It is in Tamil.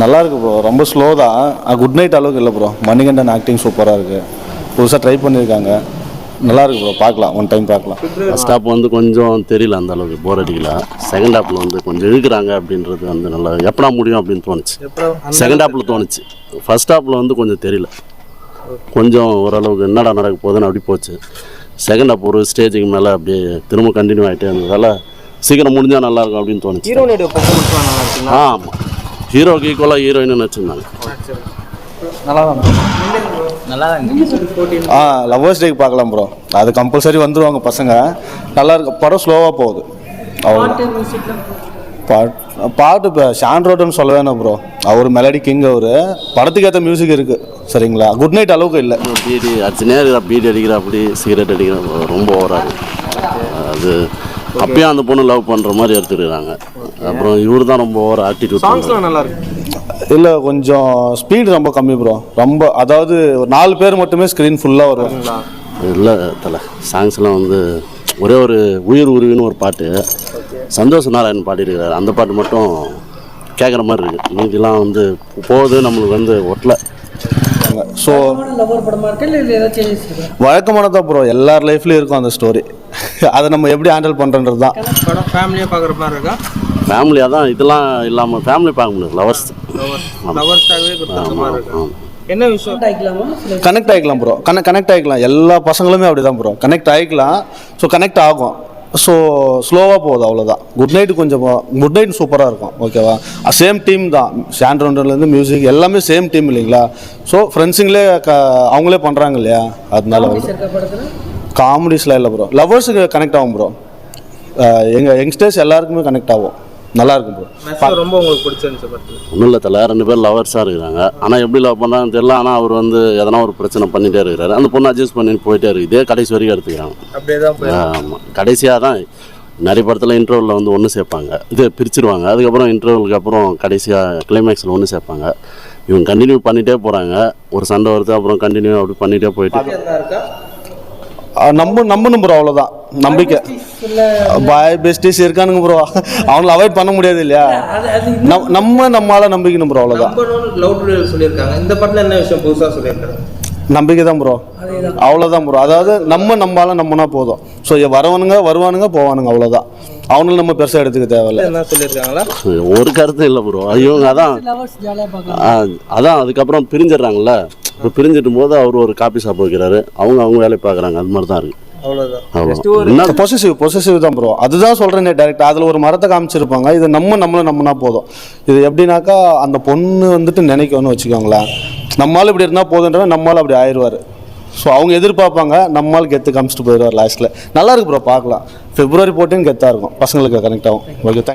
நல்லா இருக்குது ப்ரோ. ரொம்ப ஸ்லோ தான். குட் நைட் அளவுக்கு இல்லை ப்ரோ. மணிகண்டன் ஆக்டிங் சூப்பராக இருக்குது. புதுசாக ட்ரை பண்ணியிருக்காங்க. நல்லா இருக்குது ப்ரோ. பார்க்கலாம், ஒன் டைம் பார்க்கலாம். ஃபர்ஸ்ட் ஹாப் வந்து கொஞ்சம் தெரியல, அந்த அளவுக்கு போர் அடிக்கல. செகண்ட் ஹாப்பில் வந்து கொஞ்சம் இழுக்கிறாங்க அப்படின்றது வந்து நல்லா எப்படா முடியும் அப்படின்னு தோணுச்சு. செகண்ட் ஹாப்பில் தோணுச்சு. ஃபர்ஸ்ட் ஹாப்பில் வந்து கொஞ்சம் தெரியல, கொஞ்சம் ஓரளவுக்கு என்னடா நடக்க போகுதுன்னு அப்படி போச்சு. செகண்ட் ஹாப் ஒரு ஸ்டேஜுக்கு மேலே அப்படியே திரும்ப கண்டினியூ ஆகிட்டே இருந்ததால் சீக்கிரம் முடிஞ்சால் நல்லாயிருக்கும் அப்படின்னு தோணுச்சு. ஆமாம், ஹீரோக்கு ஈக்குவலாக ஹீரோயின்னு வச்சுருந்தாங்க. லவ்வர்ஸ் டேக்கு பார்க்கலாம் ப்ரோ. அது கம்பல்சரி வந்துடுவாங்க பசங்க. நல்லா இருக்கு படம். ஸ்லோவாக போகுது அவ்வளோ. பாட்டு இப்போ ஷான்ரோட்னு சொல்ல வேணும் ப்ரோ. அவர் மெலடி கிங். அவர் படத்துக்கு ஏற்ற மியூசிக் இருக்குது. சரிங்களா? குட் நைட் அளவுக்கு இல்லை. பீடி அடிச்சுனே இருக்கிற, பீடி அடிக்கிற, அப்படி சிகரெட் அடிக்கிற, ரொம்ப ஓவராக அது. அப்பயும் அந்த பொண்ணு லவ் பண்ணுற மாதிரி எடுத்துருக்காங்க. அப்புறம் இவர் தான் ரொம்ப ஓவர் ஆட்டிடியூட். சாங்ஸ்லாம் நல்லா இருக்கு. இல்லை, கொஞ்சம் ஸ்பீடு ரொம்ப கம்மி ப்ரோ. ரொம்ப அதாவது ஒரு 4 பேர் மட்டுமே ஸ்க்ரீன் ஃபுல்லாக வரும். இல்லை தலை, சாங்ஸ்லாம் வந்து ஒரே ஒரு உயிர் உருவின்னு ஒரு பாட்டு சந்தோஷ் நாராயணன் பாடியிருக்காரு. அந்த பாட்டு மட்டும் கேட்குற மாதிரி இருக்குது. மீதிலாம் வந்து போகுது நம்மளுக்கு வந்து ஒட்டலை. So வழக்கமானதான் bro. எல்லார் லைஃப்லேயும் இருக்கும் அந்த ஸ்டோரி. அதை நம்ம எப்படி ஹேண்டில் பண்ணுறது தான். படம் ஃபேமிலியாக பார்க்குற மாதிரி இருக்கா? ஃபேமிலியாக தான். இதெல்லாம் இல்லாமல் ஃபேமிலி பார்க்க முடியாது. லவர்ஸ்க்காகவே கொடுத்த மாதிரி இருக்கா? என்ன விஷயம்? கனெக்ட் ஆகிக்கலாம் ப்ரோ. கனெக்ட் ஆகிக்கலாம். எல்லா பசங்களுமே அப்படி தான் ப்ரோ. கனெக்ட் ஆகிக்கலாம். ஸோ கனெக்ட் ஆகும். ஸோ ஸ்லோவாக போகுது, அவ்வளோதான். குட் நைட்டு கொஞ்சம் குட் நைட் சூப்பராக இருக்கும். ஓகேவா? சேம் டீம் தான். ஷான்ரோண்டர்லேருந்து மியூசிக் எல்லாமே சேம் டீம் இல்லைங்களா? ஸோ ஃப்ரெண்ட்ஸுங்களே அவங்களே பண்ணுறாங்க இல்லையா? அதனால காமெடிஸ்லாம் இல்லை ப்ரோ. லவ்வர்ஸுக்கு கனெக்ட் ஆகும் ப்ரோ. எங்கள் யங்ஸ்டர்ஸ் எல்லாருக்குமே கனெக்ட் ஆகும். நல்லா இருக்கும் ப்ரோ. ரொம்ப உங்களுக்கு பிடிச்சிருந்துச்சு படத்தில்? ஒன்றும் இல்லை தலை, 2 பேர் லவர்ஸாக இருக்கிறாங்க. ஆனால் எப்படி லவ் பண்ணுறாங்கன்னு தெரியல. ஆனால் அவர் வந்து எதனா ஒரு பிரச்சனை பண்ணிகிட்டே இருக்கிறாரு. அந்த பொண்ணு அட்ஜஸ்ட் பண்ணிட்டு போயிட்டே இருக்குது. இதே கடைசி வரைக்கும் எடுத்துக்கிறாங்க. அப்படியே தான். ஆமாம், கடைசியாக தான் நிறைய படத்தில் இன்டர்வலில் வந்து ஒன்று சேர்ப்பாங்க, இது பிரிச்சுருவாங்க. அதுக்கப்புறம் இன்டர்வலுக்கு அப்புறம் கடைசியாக கிளைமேக்ஸில் ஒன்று சேர்ப்பாங்க. இவங்க கண்டினியூ பண்ணிகிட்டே போகிறாங்க. ஒரு சண்டை வருது, அப்புறம் கண்டினியூ அப்படி பண்ணிகிட்டே போயிட்டு நம்பணும் ப்ரோ. அவ்வளோதான் நம்பிக்கை. பாய் பெஸ்டிஸ் இருக்கானுங்க ப்ரோ. அவங்கள அவாய்ட் பண்ண முடியாது இல்லையா? நம்மளால நம்பிக்கணும் ப்ரோ. அவ்வளோதான். சொல்லியிருக்காங்க. இந்த படத்தில் என்ன விஷயம் புதுசாக சொல்லியிருக்காங்க? நம்பிக்கை தான் ப்ரோ. அவ்வளோதான் ப்ரோ. அதாவது நம்மளால நம்பினா போதும். ஸோ வருவானுங்க போவானுங்க, அவ்வளோதான். அவங்களும் நம்ம பெருசாக எடுத்துக்க தேவையில்லை. என்ன சொல்லியிருக்காங்களா? ஒரு கருத்து இல்லை ப்ரோ. இவங்க அதான் அதுக்கப்புறம் பிரிஞ்சிடுறாங்கல்ல. இப்போ பிரிஞ்சிட்டும் போது அவர் ஒரு காபி ஷாப் வைக்கிறாரு. அவங்க வேலையை பார்க்குறாங்க. அது மாதிரி தான் இருக்குது. அவ்வளோதான். பொசசிவ் தான் ப்ரோ. அதுதான் சொல்கிறேன் டேரக்டாக. அதில் ஒரு மரத்தை காமிச்சிருப்பாங்க. இது நம்மளை நம்பினா போதும். இது எப்படின்னாக்கா அந்த பொண்ணு வந்துட்டு நினைக்கணும்னு வச்சுக்கோங்களேன். நம்மளால் இப்படி இருந்தால் போதுன்றவன் நம்மளால் அப்படி ஆயிடுவார். ஸோ அவங்க எதிர்பார்ப்பாங்க, நம்மளால் கெத்து காமிச்சிட்டு போயிடுவார் லாஸ்ட்டில். நல்லா இருக்கு ப்ரோ, பார்க்கலாம். February 14 கெத்தாக இருக்கும். பசங்களுக்கு கனெக்ட் ஆகும். ஓகே.